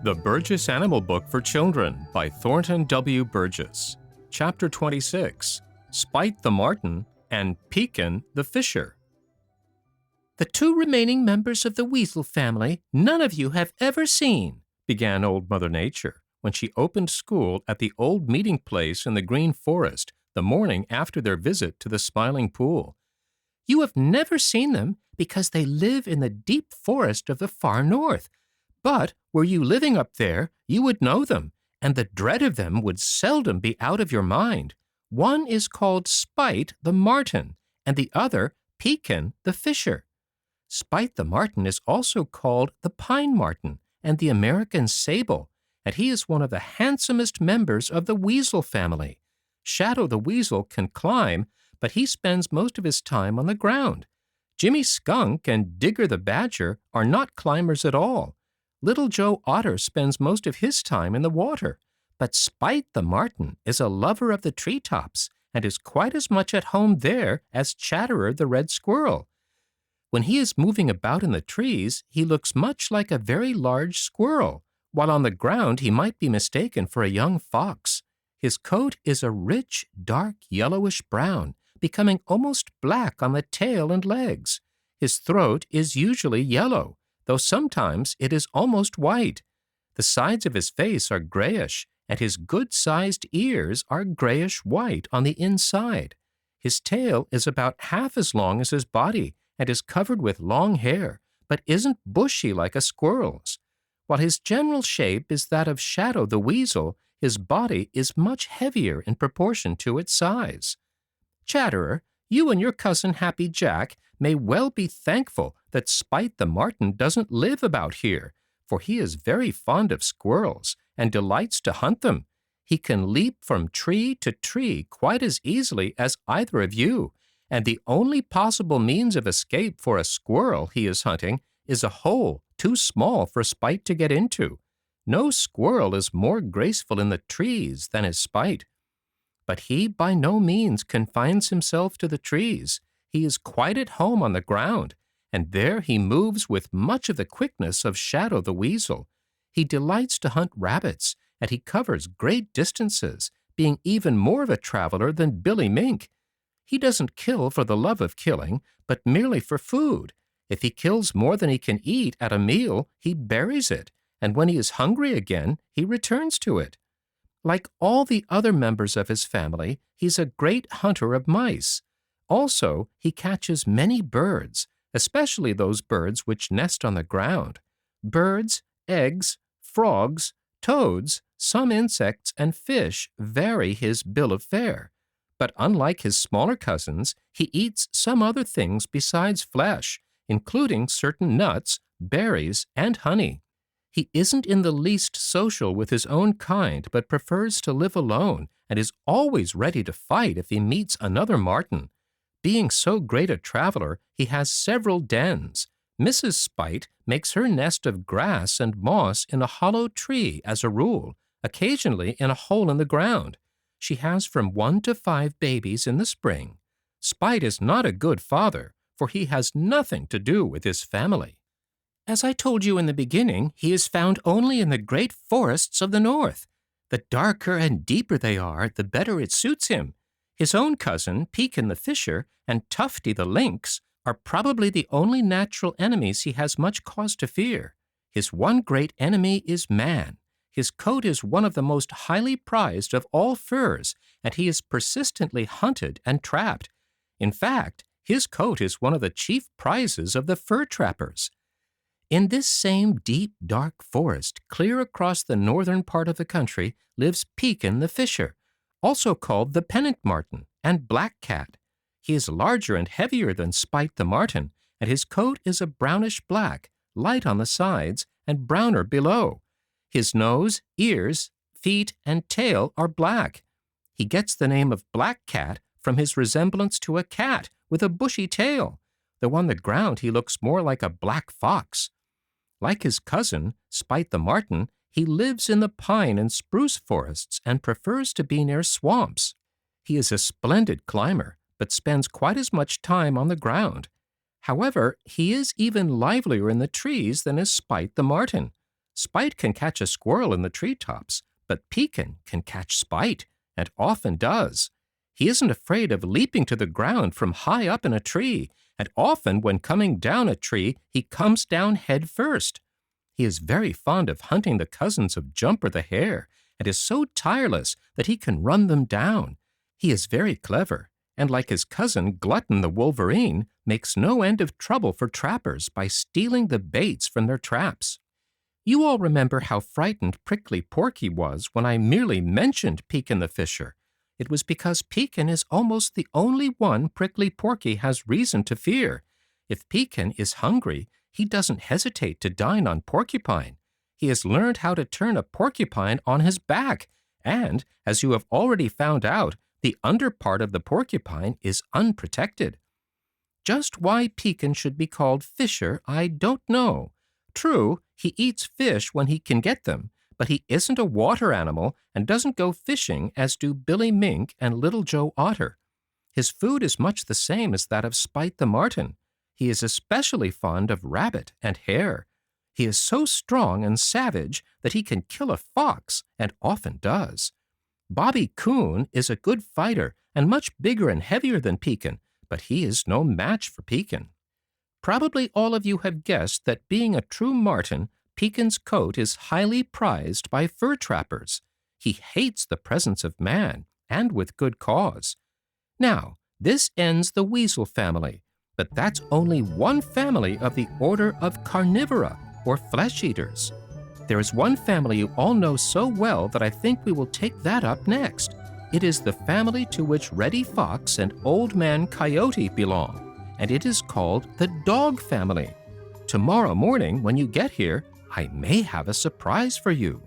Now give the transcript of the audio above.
The Burgess Animal Book for Children by Thornton W. Burgess. Chapter 26, Spite the Marten and Pekan the Fisher. "The two remaining members of the weasel family none of you have ever seen," began Old Mother Nature when she opened school at the old meeting place in the Green Forest the morning after their visit to the Smiling Pool. "You have never seen them because they live in the deep forest of the far north. But were you living up there, you would know them, and the dread of them would seldom be out of your mind. One is called Spite the Marten, and the other Pekan the Fisher. Spite the Marten is also called the Pine Marten and the American Sable, and he is one of the handsomest members of the weasel family. Shadow the Weasel can climb, but he spends most of his time on the ground. Jimmy Skunk and Digger the Badger are not climbers at all. Little Joe Otter spends most of his time in the water, but Spite the Marten is a lover of the treetops and is quite as much at home there as Chatterer the Red Squirrel. When he is moving about in the trees, he looks much like a very large squirrel, while on the ground he might be mistaken for a young fox. His coat is a rich, dark yellowish brown, becoming almost black on the tail and legs. His throat is usually yellow, though sometimes it is almost white. The sides of his face are grayish, and his good-sized ears are grayish-white on the inside. His tail is about half as long as his body and is covered with long hair, but isn't bushy like a squirrel's. While his general shape is that of Shadow the Weasel, his body is much heavier in proportion to its size. Chatterer, you and your cousin Happy Jack may well be thankful that Spite the Marten doesn't live about here, for he is very fond of squirrels and delights to hunt them. He can leap from tree to tree quite as easily as either of you, and the only possible means of escape for a squirrel he is hunting is a hole too small for Spite to get into. No squirrel is more graceful in the trees than is Spite. But he by no means confines himself to the trees. He is quite at home on the ground, and there he moves with much of the quickness of Shadow the Weasel. He delights to hunt rabbits, and he covers great distances, being even more of a traveler than Billy Mink. He doesn't kill for the love of killing, but merely for food. If he kills more than he can eat at a meal, he buries it, and when he is hungry again, he returns to it. Like all the other members of his family, he's a great hunter of mice. Also, he catches many birds, especially those birds which nest on the ground. Birds, eggs, frogs, toads, some insects, and fish vary his bill of fare. But unlike his smaller cousins, he eats some other things besides flesh, including certain nuts, berries, and honey. He isn't in the least social with his own kind, but prefers to live alone and is always ready to fight if he meets another marten. Being so great a traveler, he has several dens. Mrs. Spite makes her nest of grass and moss in a hollow tree as a rule, occasionally in a hole in the ground. She has from 1 to 5 babies in the spring. Spite is not a good father, for he has nothing to do with his family. As I told you in the beginning, he is found only in the great forests of the north. The darker and deeper they are, the better it suits him. His own cousin, Pekan the Fisher, and Tufty the Lynx are probably the only natural enemies he has much cause to fear. His one great enemy is man. His coat is one of the most highly prized of all furs, and he is persistently hunted and trapped. In fact, his coat is one of the chief prizes of the fur trappers. In this same deep, dark forest, clear across the northern part of the country, lives Pekan the Fisher, also called the Pennant Marten and Black Cat. He is larger and heavier than Spite the Marten, and his coat is a brownish-black, light on the sides and browner below. His nose, ears, feet, and tail are black. He gets the name of Black Cat from his resemblance to a cat with a bushy tail, though on the ground he looks more like a black fox. Like his cousin, Spite the Marten, he lives in the pine and spruce forests and prefers to be near swamps. He is a splendid climber, but spends quite as much time on the ground. However, he is even livelier in the trees than is Spite the Marten. Spite can catch a squirrel in the treetops, but Pekan can catch Spite, and often does. He isn't afraid of leaping to the ground from high up in a tree, and often when coming down a tree, he comes down head first. He is very fond of hunting the cousins of Jumper the Hare, and is so tireless that he can run them down. He is very clever, and like his cousin Glutton the Wolverine, makes no end of trouble for trappers by stealing the baits from their traps. You all remember how frightened Prickly Porky was when I merely mentioned Pekan the Fisher. It was because Pekan is almost the only one Prickly Porky has reason to fear. If Pekan is hungry, he doesn't hesitate to dine on porcupine. He has learned how to turn a porcupine on his back, and, as you have already found out, the under part of the porcupine is unprotected. Just why Pekan should be called Fisher, I don't know. True, he eats fish when he can get them, but he isn't a water animal and doesn't go fishing as do Billy Mink and Little Joe Otter. His food is much the same as that of Spite the Marten. He is especially fond of rabbit and hare. He is so strong and savage that he can kill a fox, and often does. Bobby Coon is a good fighter and much bigger and heavier than Pekan, but he is no match for Pekan. Probably all of you have guessed that being a true marten, Pekan's coat is highly prized by fur trappers. He hates the presence of man, and with good cause. Now, this ends the weasel family, but that's only one family of the order of carnivora, or flesh-eaters. There is one family you all know so well that I think we will take that up next. It is the family to which Reddy Fox and Old Man Coyote belong, and it is called the dog family. Tomorrow morning, when you get here, I may have a surprise for you.